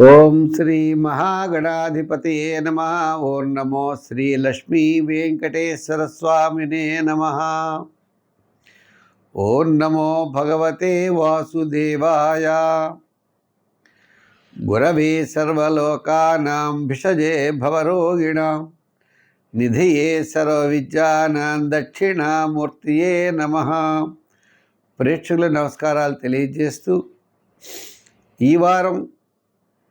ఓం శ్రీ మహాగణాధిపతయే నమః. ఓం నమో శ్రీ లక్ష్మీ వెంకటేశ్వర స్వామినే నమః. ఓం నమో భగవతే వాసుదేవాయ. గురవే సర్వలోకానాం భిషజే భవరోగిణాం నిధియే సర్వవిద్యానాం దక్షిణామూర్తియే నమః. ప్రేక్షకుల నమస్కారాలు తెలియజేస్తూ ఈ వారం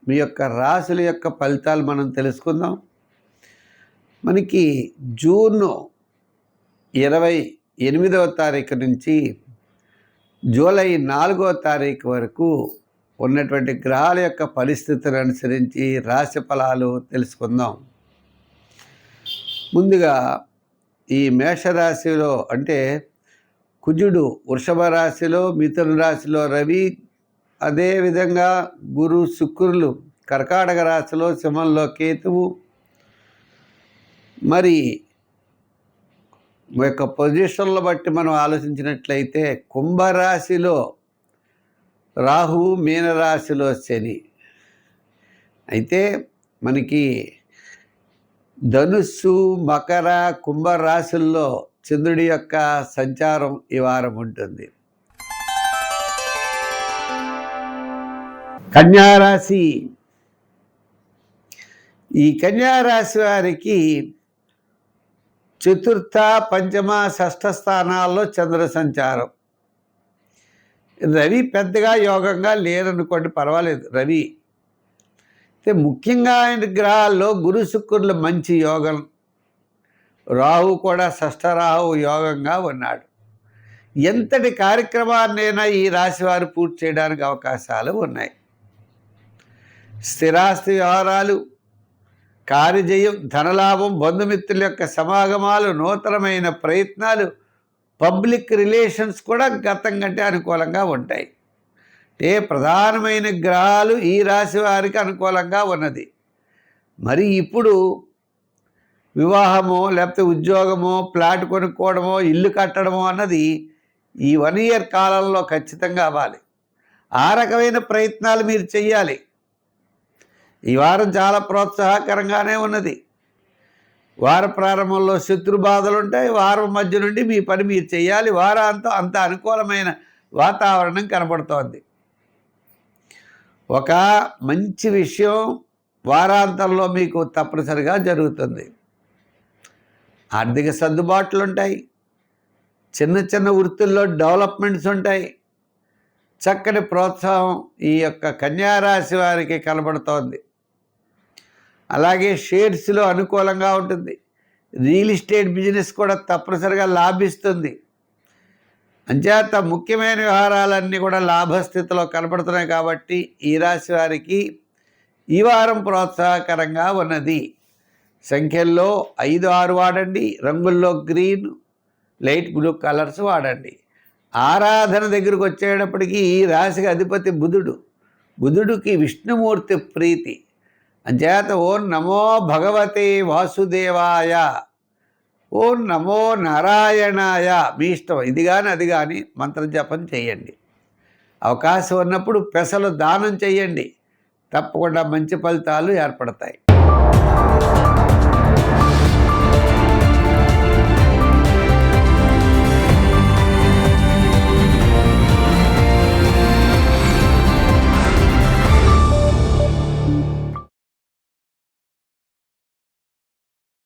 మీ యొక్క రాశుల యొక్క ఫలితాలు మనం తెలుసుకుందాం. మనకి జూన్ 28వ తారీఖు నుంచి జూలై 4వ తారీఖు వరకు ఉన్నటువంటి గ్రహాల యొక్క పరిస్థితులను అనుసరించి రాశి ఫలాలు తెలుసుకుందాం. ముందుగా ఈ మేషరాశిలో అంటే కుజుడు వృషభ రాశిలో, మిథున రాశిలో రవి, అదేవిధంగా గురు శుక్రులు కర్కాటక రాశిలో, సింహంలో కేతువు. మరి యొక్క పొజిషన్ల బట్టి మనం ఆలోచించినట్లయితే కుంభరాశిలో రాహువు, మీనరాశిలో శని. అయితే మనకి ధనుస్సు, మకర, కుంభరాశుల్లో చంద్రుడి యొక్క సంచారం ఈ వారం ఉంటుంది. కన్యారాశి. ఈ కన్యారాశి వారికి చతుర్థ, పంచమ, షష్ఠ స్థానాల్లో చంద్ర సంచారం. రవి పెద్దగా యోగంగా లేరనుకోండి, పర్వాలేదు. రవి అయితే ముఖ్యంగా ఆయన గ్రహాల్లో గురు శుక్రులు మంచి యోగం, రాహు కూడా షష్ఠ రాహు యోగంగా ఉన్నాడు. ఎంతటి కార్యక్రమాన్నైనా ఈ రాశి వారు పూర్తి చేయడానికి అవకాశాలు ఉన్నాయి. స్థిరాస్తి వ్యవహారాలు, కార్యజయం, ధనలాభం, బంధుమిత్రుల యొక్క సమాగమాలు, నూతనమైన ప్రయత్నాలు, పబ్లిక్ రిలేషన్స్ కూడా గతం కంటే అనుకూలంగా ఉంటాయి. ప్రధానమైన గ్రహాలు ఈ రాశి వారికి అనుకూలంగా ఉన్నది. మరి ఇప్పుడు వివాహమో లేకపోతే ఉద్యోగమో, ప్లాట్ కొనుక్కోవడమో, ఇల్లు కట్టడమో అన్నది ఈ 1 year కాలంలో ఖచ్చితంగా అవ్వాలి. ఆ రకమైన ప్రయత్నాలు మీరు చెయ్యాలి. ఈ వారం చాలా ప్రోత్సాహకరంగానే ఉన్నది. వార ప్రారంభంలో శత్రు బాధలు ఉంటాయి. వారం మధ్య నుండి మీ పని మీరు చేయాలి. వారాంతం అంత అనుకూలమైన వాతావరణం కనబడుతోంది. ఒక మంచి విషయం వారాంతంలో మీకు తప్పనిసరిగా జరుగుతుంది. ఆర్థిక సర్దుబాట్లు ఉంటాయి. చిన్న చిన్న వృత్తుల్లో డెవలప్మెంట్స్ ఉంటాయి. చక్కని ప్రోత్సాహం ఈ యొక్క కన్యారాశి వారికి కనబడుతోంది. అలాగే షేర్స్లో అనుకూలంగా ఉంటుంది. రియల్ ఎస్టేట్ బిజినెస్ కూడా తప్పనిసరిగా లాభిస్తుంది. అంచేత ముఖ్యమైన వ్యవహారాలన్నీ కూడా లాభస్థితిలో కనబడుతున్నాయి. కాబట్టి ఈ రాశి వారికి ఈ వారం ప్రోత్సాహకరంగా ఉన్నది. సంఖ్యల్లో 5, 6 వాడండి. రంగుల్లో గ్రీన్, లైట్ బ్లూ కలర్స్ వాడండి. ఆరాధన దగ్గరకు వచ్చేటప్పటికీ ఈ రాశికి అధిపతి బుధుడు. బుధుడికి విష్ణుమూర్తి ప్రీతి. అంచేత ఓం నమో భగవతే వాసుదేవాయ, ఓం నమో నారాయణాయ. మీ ఇష్టం, ఇది కానీ అది కానీ మంత్రజపం చేయండి. అవకాశం ఉన్నప్పుడు పెసలు దానం చేయండి. తప్పకుండా మంచి ఫలితాలు ఏర్పడతాయి.